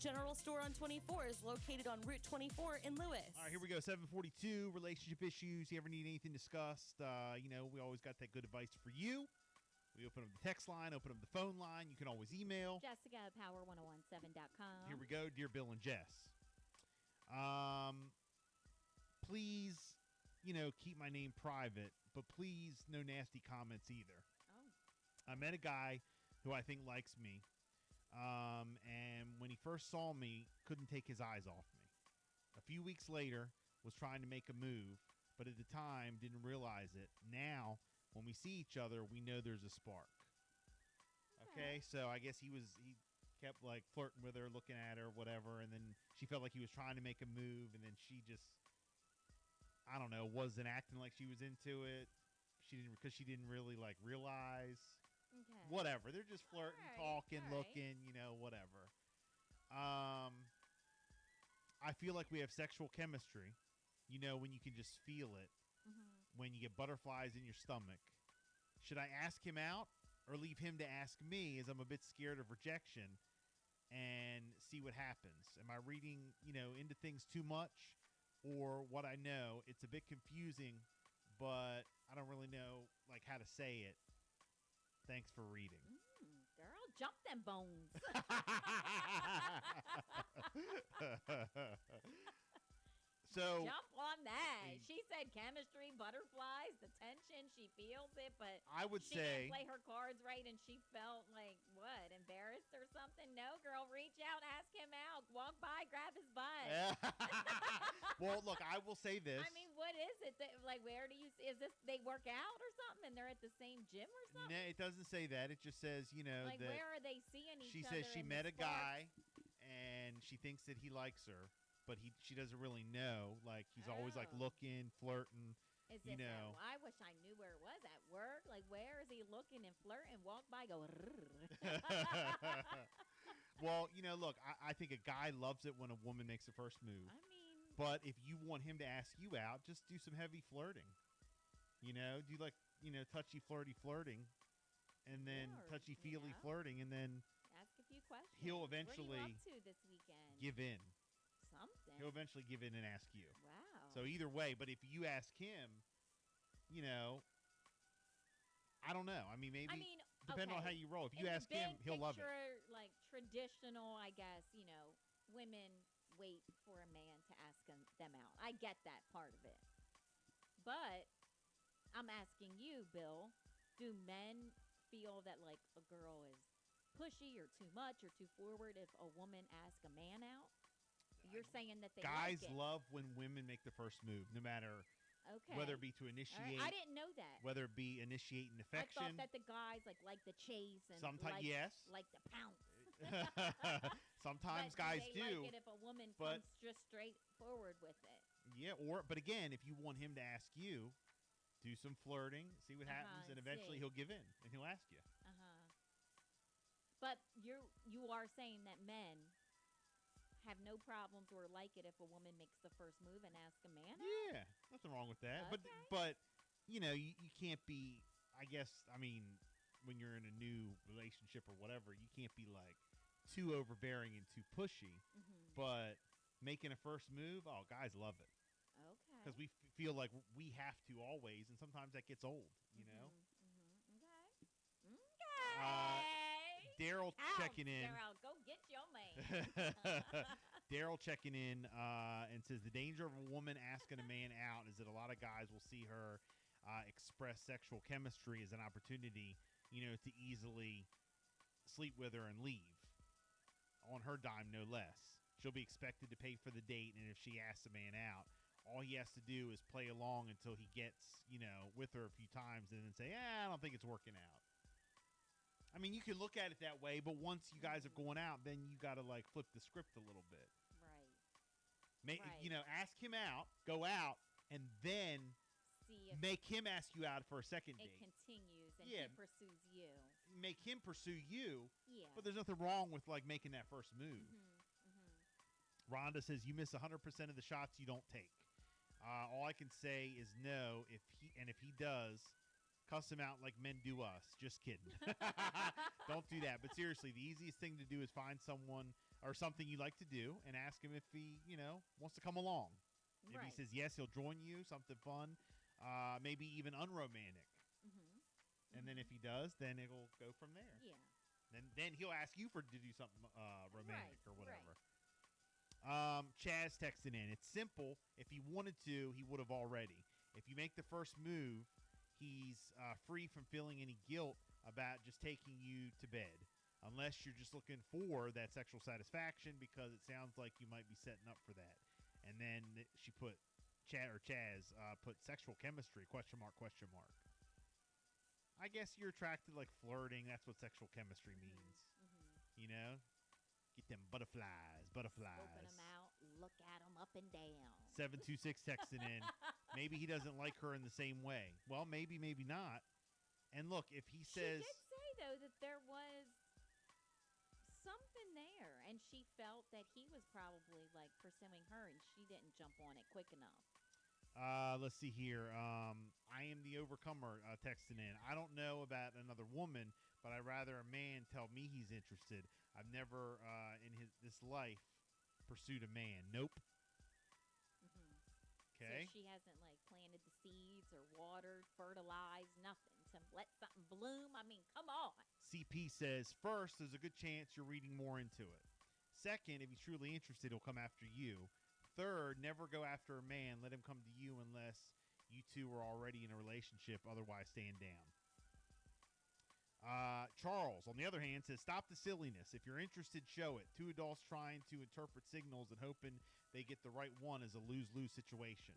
General Store on 24 is located on Route 24 in Lewis. All right, here we go. 742, relationship issues. You ever need anything discussed? We always got that good advice for you. We open up the text line, open up the phone line. You can always email. Jessica at power1017.com. Here we go. Dear Bill and Jess. Please, keep my name private, but please no nasty comments either. Oh. I met a guy who I think likes me. And when he first saw me, couldn't take his eyes off me. A few weeks later, was trying to make a move, but at the time didn't realize it. Now, when we see each other, we know there's a spark. Okay, so I guess he kept like flirting with her, looking at her, whatever, and then she felt like he was trying to make a move, and then she just, I don't know, wasn't acting like she was into it. Because she didn't really like realize. Okay. Whatever. They're just flirting, talking, all looking, whatever. I feel like we have sexual chemistry, when you can just feel it, when you get butterflies in your stomach. Should I ask him out or leave him to ask me, as I'm a bit scared of rejection, and see what happens? Am I reading, into things too much, or what I know? It's a bit confusing, but I don't really know how to say it. Thanks for reading. Girl, jump them bones. So jump on that. She said chemistry, butterflies, the tension. She feels it, but I would she say didn't play her cards right, and she felt embarrassed or something. No, girl, reach out, ask him out, walk by, grab his butt. Well, look, I will say this. I mean, what is it? Where do you see? Is this they work out or something, and they're at the same gym or something? No, it doesn't say that. It just says, that where are they seeing each other? She says she met a guy, and she thinks that he likes her, but she doesn't really know. He's always looking, flirting. Is it I wish I knew where it was at work. Where is he looking and flirting? Walk by, go. Well, look, I think a guy loves it when a woman makes the first move. I mean, but if you want him to ask you out, just do some heavy flirting. Do touchy flirting, and then touchy feely flirting, and then ask a few questions. He'll eventually what are you up to this weekend? give in. Something. He'll eventually give in and ask you. Wow. So either way, but if you ask him, I don't know. I mean, maybe depending on how you roll. If you ask him, he'll love it. Traditional, I guess, women wait for a man to ask them out. I get that part of it. But I'm asking you, Bill, do men feel that a girl is pushy or too much or too forward if a woman asks a man out? You're saying that guys like it. love when women make the first move, no matter whether it be to initiate. Right. I didn't know that. Whether it be initiating affection. I thought that the guys like the chase and sometimes yes, like the pounce. Sometimes guys do. Like it if a woman comes just straight forward with it. Yeah, but again, if you want him to ask you, do some flirting, see what happens, and eventually he'll give in and he'll ask you. But you are saying that men have no problems or like it if a woman makes the first move and asks a man out? Yeah, nothing wrong with that. Okay. But you can't be, I guess, I mean, when you're in a new relationship or whatever, you can't be too overbearing and too pushy. But making a first move, guys love it. Okay. Because we feel like we have to always, and sometimes that gets old, Okay. Daryl checking in. Daryl, go get your man. Daryl checking in and says the danger of a woman asking a man out is that a lot of guys will see her express sexual chemistry as an opportunity, to easily sleep with her and leave on her dime, no less. She'll be expected to pay for the date, and if she asks a man out, all he has to do is play along until he gets, with her a few times and then say, I don't think it's working out. I mean, you can look at it that way, but once you guys are going out, then you got to flip the script a little bit. Right. Ask him out, go out, and then see if make him ask you out for a second date. It continues and he pursues you. Make him pursue you. Yeah. But there's nothing wrong with making that first move. Rhonda says you miss 100% of the shots you don't take. All I can say is no. If he does, cuss him out like men do us. Just kidding. Don't do that. But seriously, the easiest thing to do is find someone or something you like to do, and ask him if he, wants to come along. If he Right. says yes, he'll join you. Something fun, maybe even unromantic. Mm-hmm. And then if he does, then it'll go from there. Yeah. Then he'll ask you to do something romantic Right, or whatever. right. Chaz texting in. It's simple. If he wanted to, he would have already. If you make the first move, he's free from feeling any guilt about just taking you to bed. Unless you're just looking for that sexual satisfaction, because it sounds like you might be setting up for that. And then she put Chaz put sexual chemistry, question mark, question mark. I guess you're attracted, like flirting. That's what sexual chemistry means. Mm-hmm. You know? Get them butterflies. Open them out, look at them up and down. 726 texting in. Maybe he doesn't like her in the same way. Well, maybe not. And look, if he says... She did say, though, that there was something there, and she felt that he was probably, like, pursuing her, and she didn't jump on it quick enough. Let's see here. I am the overcomer texting in. I don't know about another woman, but I'd rather a man tell me he's interested. I've never in this life pursued a man. Nope. Mm-hmm. Okay. So she hasn't, like, planted the seeds or watered, fertilized, nothing to let something bloom. I mean, come on. CP says, first, there's a good chance you're reading more into it. Second, if he's truly interested, he'll come after you. Third, never go after a man. Let him come to you unless you two are already in a relationship. Otherwise, stand down. Charles, on the other hand, says, stop the silliness. If you're interested, show it. Two adults trying to interpret signals and hoping they get the right one is a lose-lose situation.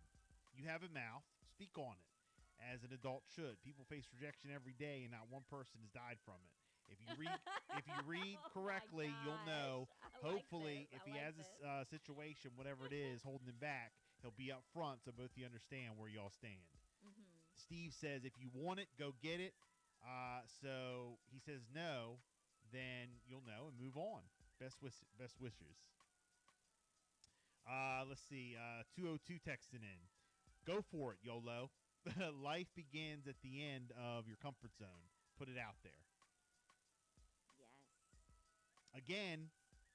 You have a mouth. Speak on it, as an adult should. People face rejection every day, and not one person has died from it. If you read Oh correctly, my you'll know. gosh. Hopefully, if I he like has this. a situation, whatever it is, holding him back, he'll be up front so both of you understand where y'all stand. Mm-hmm. Steve says, if you want it, go get it. So he says no, then you'll know and move on. Best wishes. Let's see. 202 texting in. Go for it, YOLO. Life begins at the end of your comfort zone. Put it out there. Yes. Again,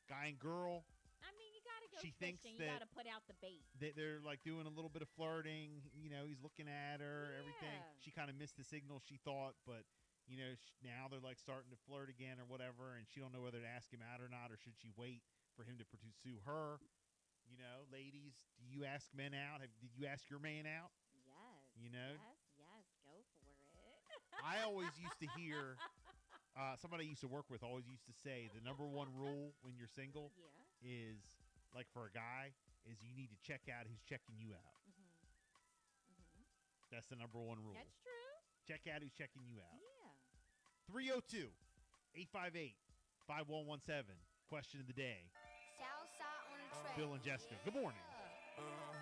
guy and girl, I mean, you got to go She fishing. thinks You that- got to put out the bait. they're like doing a little bit of flirting. He's looking at her, everything. Yeah. She kind of missed the signal, she thought, but now they're like starting to flirt again or whatever, and she don't know whether to ask him out or not, or should she wait for him to pursue her. Ladies, do you ask men out? Did you ask your man out? Yes. Know? Yes. Go for it. I always used to hear somebody I used to work with always used to say the number one rule when you're single Yeah. is, like for a guy, is you need to check out who's checking you out. Mm-hmm. Mm-hmm. That's the number one rule. That's true. Check out who's checking you out. Yeah. 302-858-5117. Question of the day. Southside on the track. Bill and Jessica. Good morning. Yeah.